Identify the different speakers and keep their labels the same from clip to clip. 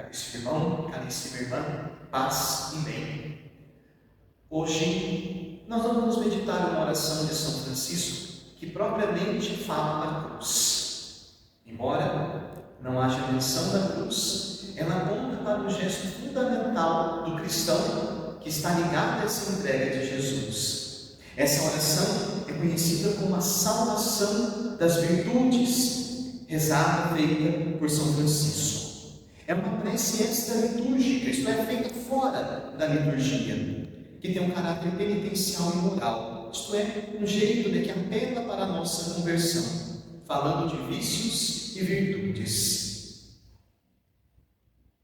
Speaker 1: Caríssimo irmão, caríssima irmã, paz e bem. Hoje nós vamos meditar uma oração de São Francisco que propriamente fala da cruz. Embora não haja menção da cruz, ela aponta para um gesto fundamental do cristão que está ligado a essa entrega de Jesus. Essa oração é conhecida como a salvação das virtudes, rezada feita por São Francisco. É uma prece extra-litúrgica, isto é, feita fora da liturgia, que tem um caráter penitencial e moral, isto é, um jeito de que apela para a nossa conversão, falando de vícios e virtudes.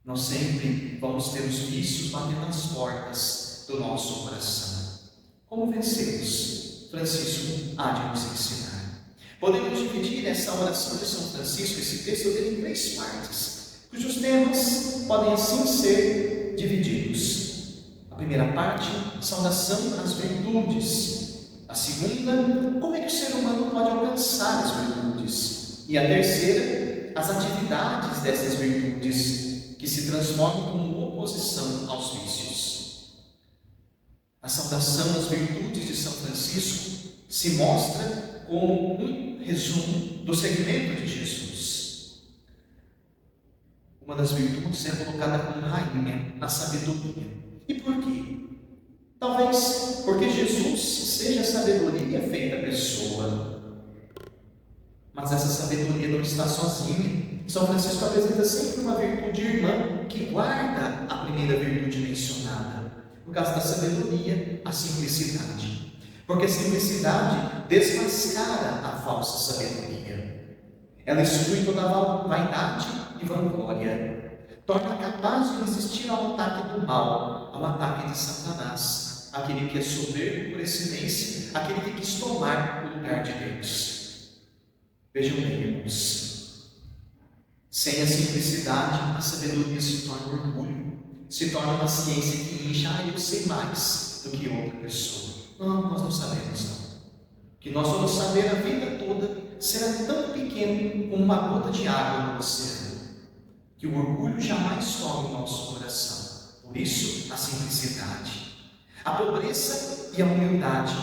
Speaker 1: Nós sempre vamos ter os vícios batendo nas portas do nosso coração. Como vencê-los? Francisco há de nos ensinar. Podemos dividir essa oração de São Francisco, esse texto dele, em 3 partes, cujos temas podem assim ser divididos. A primeira parte, saudação às virtudes. A segunda, como é que o ser humano pode alcançar as virtudes. E a terceira, as atividades dessas virtudes, que se transformam como oposição aos vícios. A saudação às virtudes de São Francisco se mostra como um resumo do segmento de Jesus. Uma das virtudes é colocada como rainha, a sabedoria. E por quê? Talvez porque Jesus seja a sabedoria feita pessoa. Mas essa sabedoria não está sozinha. São Francisco apresenta sempre uma virtude irmã que guarda a primeira virtude mencionada. No caso da sabedoria, a simplicidade. Porque a simplicidade desmascara a falsa sabedoria. Ela exclui toda a vaidade e vanglória. Torna capaz de resistir ao ataque do mal, ao ataque de Satanás, aquele que é soberbo por excelência, aquele que quis tomar o lugar de Deus. Vejam bem, irmãos, sem a simplicidade, a sabedoria se torna orgulho, se torna uma ciência que incha, eu sei mais do que outra pessoa. Não, nós não sabemos, não. Que nós vamos saber a vida toda será tão pequeno como uma gota de água no oceano, que o orgulho jamais tome o nosso coração. Por isso, a simplicidade, a pobreza e a humildade.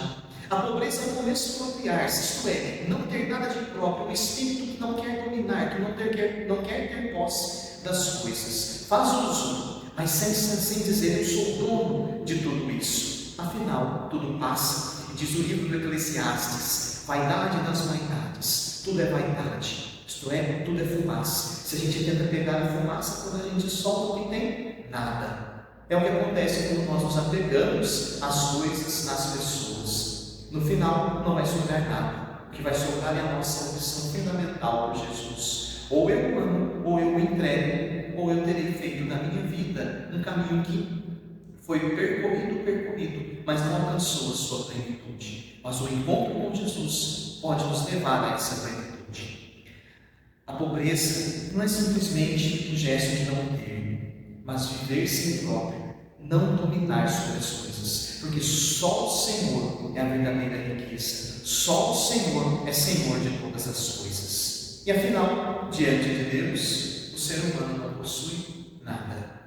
Speaker 1: A pobreza é não expropriar-se, isto é, não ter nada de próprio, um espírito que não quer dominar, que não quer ter posse das coisas. Faz uso, mas sem dizer eu sou dono de tudo isso. Afinal, tudo passa. Diz o livro do Eclesiastes, vaidade das vaidades, tudo é vaidade, isto é, tudo é fumaça. Se a gente tenta pegar a fumaça, quando a gente solta o que tem, nada. É o que acontece quando nós nos apegamos às coisas, às pessoas. No final, não vai sobrar nada. O que vai sobrar é a nossa opção fundamental por Jesus. Ou eu amo, ou eu o entrego, ou eu terei feito na minha vida um caminho que foi percorrido, mas não alcançou a sua plenitude. Mas o encontro com Jesus pode nos levar a essa plenitude. A pobreza não é simplesmente um gesto de não ter, mas viver sem próprio, não dominar sobre as coisas, porque só o Senhor é a verdadeira riqueza, só o Senhor é Senhor de todas as coisas. E afinal, diante de Deus, o ser humano não possui nada.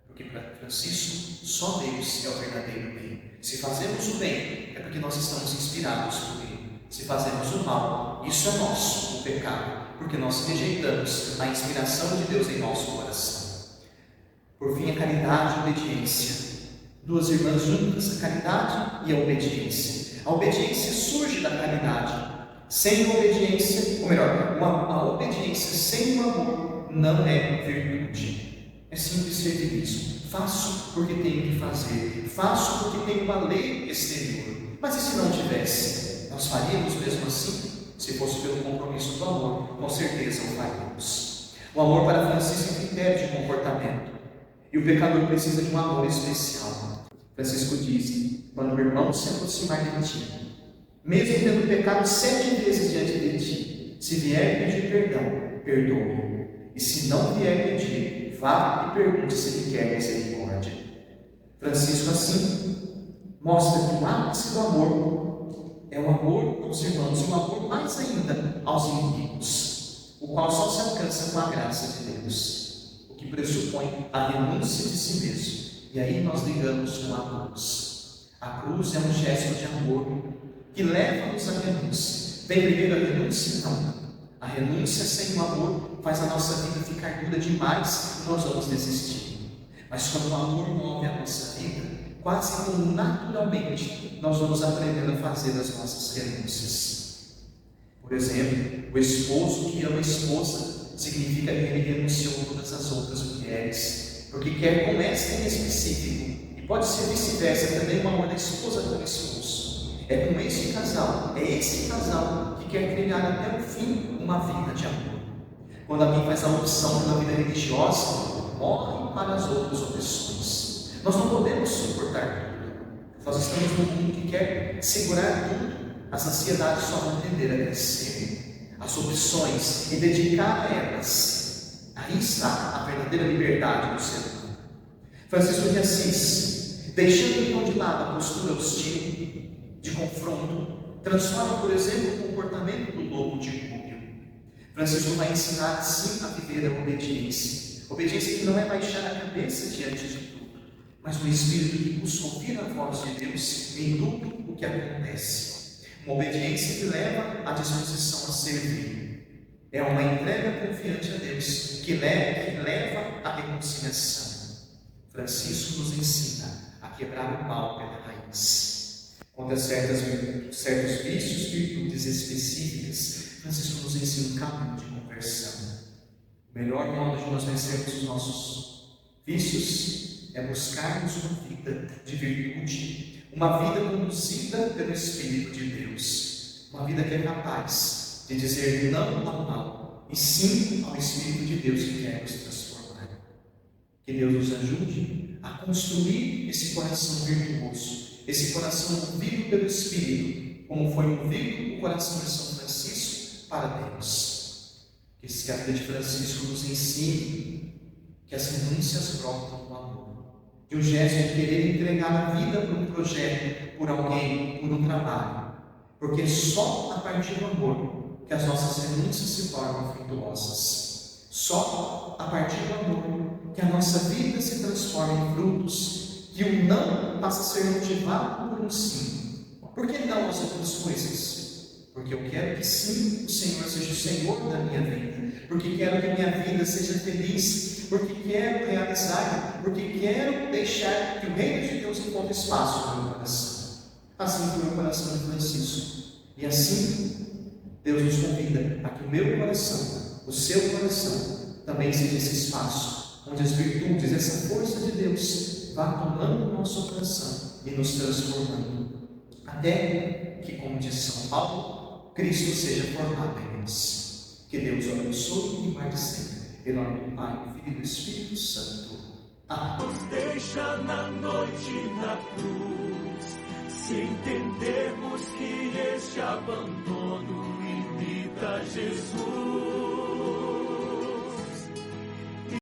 Speaker 1: Porque para Francisco, só Deus é o verdadeiro bem. Se fazemos o bem, é porque nós estamos inspirados por Ele. Se fazemos o mal, isso é nosso, o pecado, porque nós rejeitamos a inspiração de Deus em nosso coração. Por fim, a caridade e a obediência. 2 irmãs juntas, a caridade e a obediência. A obediência surge da caridade. Sem obediência, ou melhor, a obediência sem o amor não é virtude. É simples servilismo. Faço porque tenho que fazer. Faço porque tenho uma lei exterior. Mas e se não tivesse? Nós faríamos mesmo assim? Se fosse pelo compromisso do amor, com certeza o faríamos. O amor para Francisco é critério de comportamento. E o pecador precisa de um amor especial. Francisco diz, quando o irmão se aproximar de ti, mesmo tendo pecado 7 vezes diante de ti, se vier pedir perdão, perdoe. E se não vier pedir, vá e pergunte se ele quer misericórdia. Francisco assim mostra que o ápice do amor é o amor aos irmãos e o amor mais ainda aos inimigos, o qual só se alcança com a graça de Deus. que pressupõe a renúncia de si mesmo. E aí nós ligamos com a cruz. A cruz é um gesto de amor que leva-nos à renúncia. Vem primeiro a renúncia? Não. A renúncia sem o amor faz a nossa vida ficar dura demais e nós vamos desistir. Mas quando o amor move a nossa vida, quase como naturalmente, nós vamos aprendendo a fazer as nossas renúncias. Por exemplo, o esposo que ama a esposa significa que ele renunciou a todas as outras mulheres, porque quer com esta em específico, e pode ser vice-versa também, o amor da esposa com o esposo. É com esse casal que quer trilhar até o fim uma vida de amor. Quando alguém faz a opção pela vida religiosa, morre para as outras opções. Nós não podemos suportar tudo. Nós estamos num mundo que quer segurar tudo. As ansiedades só vão tender a crescer. As opções e dedicar a elas. Aí está a verdadeira liberdade do ser humano. Francisco de Assis, deixando então de lado a postura hostil, de confronto, transforma, por exemplo, o comportamento do lobo de Rúbio. Francisco vai ensinar assim a viver a obediência. Obediência que não é baixar a cabeça diante de tudo, mas um espírito que busca ouvir a voz de Deus em tudo o que acontece. Uma obediência que leva à disposição a servir. É uma entrega confiante a Deus que leva à reconciliação. Francisco nos ensina a quebrar o mal pela raiz. Contra certos vícios, virtudes específicas, Francisco nos ensina o caminho de conversão. O melhor modo de nós vencermos os nossos vícios é buscarmos uma vida de virtude, uma vida conduzida pelo Espírito de Deus, uma vida que é capaz de dizer não ao mal e sim ao Espírito de Deus que quer nos transformar. Que Deus nos ajude a construir esse coração virtuoso, esse coração movido pelo Espírito, como foi movido o coração de São Francisco para Deus. Que a vida de Francisco nos ensine que as renúncias brotam do amor, que o gesto de querer entregar a vida por um projeto, por alguém, por um trabalho, porque só a partir do amor que as nossas renúncias se tornam virtuosas, só a partir do amor que a nossa vida se transforma em frutos, que o não passa a ser motivado por um sim. Por que não as outras coisas? Porque eu quero que sim, o Senhor seja o Senhor da minha vida, porque quero que a minha vida seja feliz, porque quero realizar, porque quero deixar que o reino de Deus encontre espaço no meu coração. Assim foi o coração de Francisco. E assim, Deus nos convida a que o meu coração, o seu coração, também seja esse espaço, onde as virtudes, essa força de Deus, vá tomando o nosso coração e nos transformando, até que, como diz São Paulo, Cristo seja formado em nós. Que Deus o abençoe e guarde sempre. Em nome do Pai, do Filho e do Espírito Santo. Amém.
Speaker 2: Nos deixa na noite na cruz, se entendermos que este abandono imita Jesus.